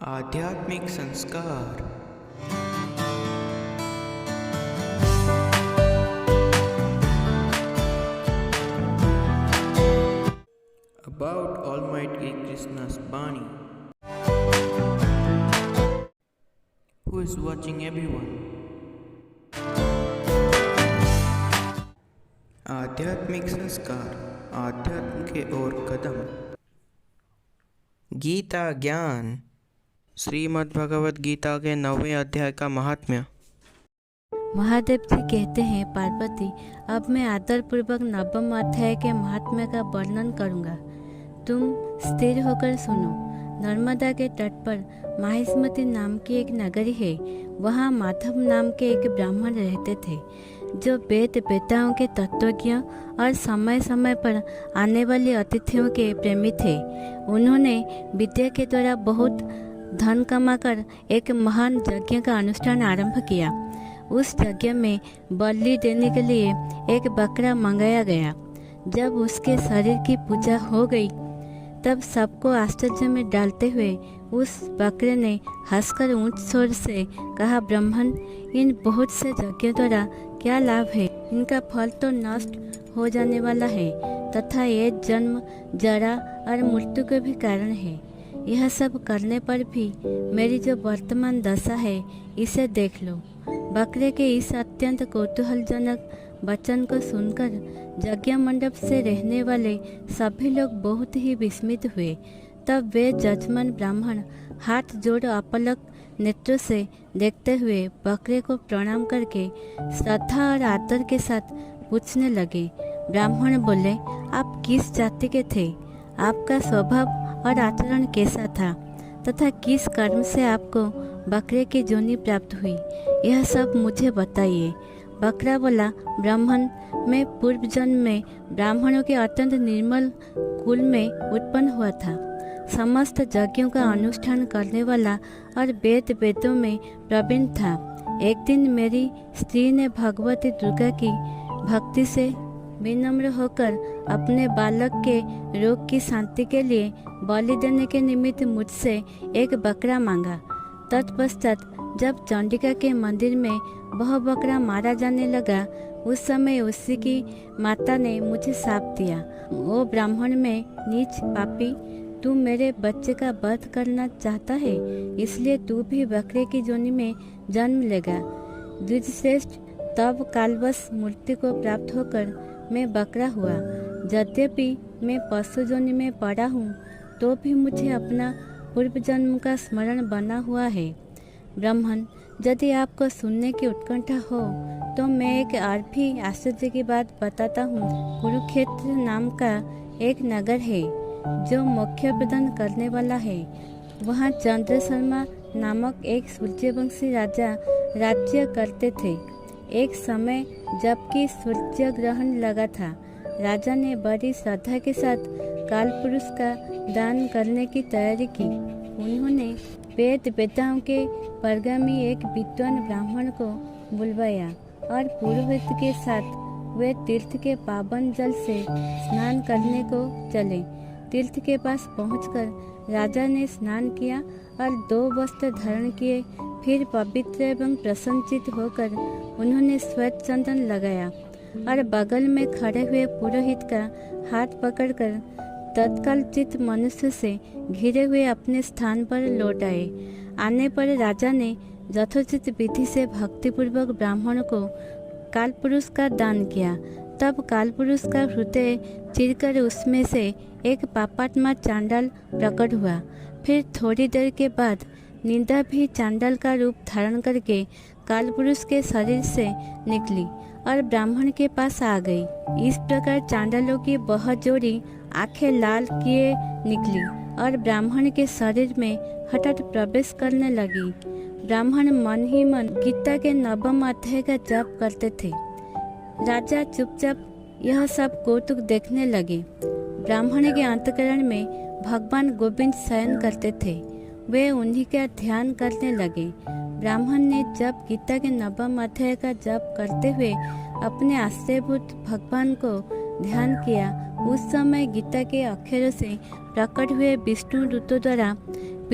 आध्यात्मिक संस्कार। About Almighty Krishna's Bani. Who is watching everyone? आध्यात्मिक संस्कार, आध्यात्म के ओर कदम। गीता ज्ञान। श्रीमद् भगवद गीता के 9वें अध्याय का महात्म्य। महादेव जी कहते हैं, पार्वती, अब मैं आदरपूर्वक 9वें अध्याय के महात्म्य का वर्णन करूंगा। तुम स्थिर होकर सुनो। नर्मदा के तट पर माहिष्मती नाम की एक नगरी है। वहाँ माधव नाम के एक ब्राह्मण रहते थे, जो वेद वेताओं के तत्वज्ञ और समय समय पर आने वाले अतिथियों के प्रेमी थे। उन्होंने विद्या के द्वारा बहुत धन कमाकर एक महान यज्ञ का अनुष्ठान आरंभ किया। उस यज्ञ में बलि देने के लिए एक बकरा मंगाया गया। जब उसके शरीर की पूजा हो गई, तब सबको आश्चर्य में डालते हुए उस बकरे ने हंसकर ऊंच स्वर से कहा, ब्राह्मण, इन बहुत से यज्ञों द्वारा क्या लाभ है? इनका फल तो नष्ट हो जाने वाला है तथा ये जन्म, जरा और मृत्यु के भी कारण है। यह सब करने पर भी मेरी जो वर्तमान दशा है, इसे देख लो। बकरे के इस अत्यंत कौतूहलजनक वचन को सुनकर यज्ञ मंडप से रहने वाले सभी लोग बहुत ही विस्मित हुए। तब वे जजमान ब्राह्मण हाथ जोड़ अपलक नेत्रों से देखते हुए बकरे को प्रणाम करके श्रद्धा और आदर के साथ पूछने लगे। ब्राह्मण बोले, आप किस जाति के थे? आपका स्वभाव और आचरण कैसा था तथा किस कर्म से आपको बकरे की जोनी प्राप्त हुई? यह सब मुझे बताइए। बकरा बोला, ब्राह्मण, मैं पूर्व जन्म में ब्राह्मणों के अत्यंत निर्मल कुल में उत्पन्न हुआ था। समस्त यज्ञों का अनुष्ठान करने वाला और वेद वेदों में प्रवीण था। एक दिन मेरी स्त्री ने भगवती दुर्गा की भक्ति से विनम्र होकर अपने बालक के रोग की शांति के लिए बलि देने के निमित्त मुझसे एक बकरा मांगा। तत्पश्चात जब चंडिका के मंदिर में वह बकरा मारा जाने लगा, उस समय उसी की माता ने मुझे शाप दिया, ओ ब्राह्मण में नीच पापी, तू मेरे बच्चे का वध करना चाहता है, इसलिए तू भी बकरे की जोनी में जन्म लेगा। द्विजश्रेष्ठ, तब कालवश मृत्यु को प्राप्त होकर मैं बकरा हुआ। यद्यपि मैं पशु जोनि में पड़ा हूँ, तो भी मुझे अपना पूर्व जन्म का स्मरण बना हुआ है। ब्राह्मण, यदि आपको सुनने की उत्कंठा हो तो मैं एक और भी आश्चर्य की बात बताता हूँ। कुरुक्षेत्र नाम का एक नगर है जो मोक्ष प्रदान करने वाला है। वहाँ चंद्र शर्मा नामक एक सूर्यवंशी राजा राज्य करते थे। एक समय जबकि सूर्य ग्रहण लगा था, राजा ने बड़ी श्रद्धा के साथ कालपुरुष का दान करने की तैयारी की। उन्होंने वेद वेताओं के परगामी एक विद्वान ब्राह्मण को बुलवाया और पुरोहित के साथ वे तीर्थ के पावन जल से स्नान करने को चले। तीर्थ के पास पहुंचकर राजा ने स्नान किया और 2 वस्त्र धारण किए। फिर पवित्र एवं प्रसन्नचित होकर उन्होंने श्वेत चंदन लगाया और बगल में खड़े हुए पुरोहित का हाथ पकड़कर तत्काल चित्त मनुष्य से घिरे हुए अपने स्थान पर लौट आए। आने पर राजा ने यथोचित विधि से भक्तिपूर्वक ब्राह्मण को कालपुरुष का दान किया। तब कालपुरुष का हृदय चिरकर उसमें से एक पापात्मा चांडाल प्रकट हुआ। फिर थोड़ी देर के बाद निंदा भी चांडाल का रूप धारण करके कालपुरुष के शरीर से निकली और ब्राह्मण के पास आ गई। इस प्रकार चांडालों की वह जोड़ी आंखें लाल किए निकली और ब्राह्मण के शरीर में हठात प्रवेश करने लगी। ब्राह्मण मन ही मन गीता के 9वें अध्याय का जप करते थे। राजा चुपचाप यह सब कौतुक देखने लगे। ब्राह्मण के अंतःकरण में भगवान गोविंद शयन करते थे। वे उन्हीं का ध्यान करने लगे। ब्राह्मण ने जब गीता के 9वें अध्याय का जप करते हुए अपने आश्रयभूत भगवान को ध्यान किया, उस समय गीता के अक्षरों से प्रकट हुए विष्णु दूतों द्वारा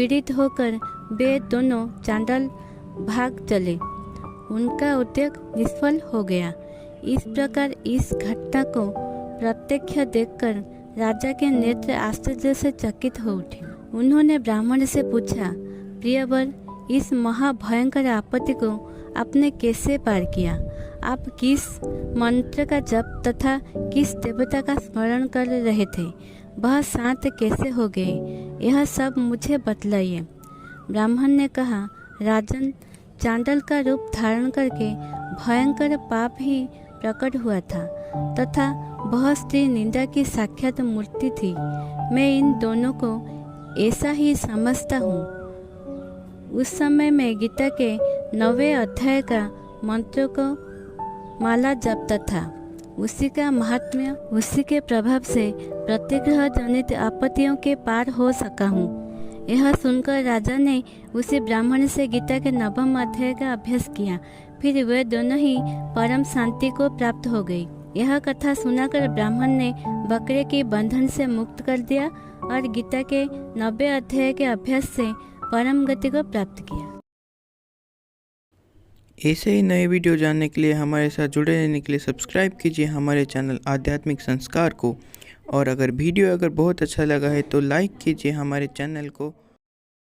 पीड़ित होकर वे दोनों चांडाल भाग चले। उनका उद्योग निष्फल हो गया। इस प्रकार इस घटना को प्रत्यक्ष देखकर राजा के नेत्र आश्चर्य से चकित हो उठे। उन्होंने ब्राह्मण से पूछा, प्रियवर, इस महाभयंकर आपत्ति को आपने कैसे पार किया? आप किस मंत्र का जप तथा किस देवता का स्मरण कर रहे थे? वह शांत कैसे हो गए? यह सब मुझे बतलाइए। ब्राह्मण ने कहा, राजन, चांडाल का रूप धारण करके भयंकर पाप ही प्रकट हुआ था तथा वह स्त्री निंदा की साक्षात मूर्ति थी। मैं इन दोनों को ऐसा ही समझता हूँ। उस समय मैं गीता के 9वें अध्याय का मंत्रों को माला जपता था। उसी का महात्म्य, उसी के प्रभाव से प्रतिग्रह जनित आपत्तियों के पार हो सका हूँ। यह सुनकर राजा ने उसी ब्राह्मण से गीता के 9वें अध्याय का अभ्यास किया। फिर वे दोनों ही परम शांति को प्राप्त हो गई। यह कथा सुनाकर ब्राह्मण ने बकरे के बंधन से मुक्त कर दिया और गीता के 9वें अध्याय के अभ्यास से परम गति को प्राप्त किया। ऐसे ही नए वीडियो जानने के लिए हमारे साथ जुड़े रहने के लिए सब्सक्राइब कीजिए हमारे चैनल आध्यात्मिक संस्कार को। और अगर वीडियो बहुत अच्छा लगा है तो लाइक कीजिए हमारे चैनल को।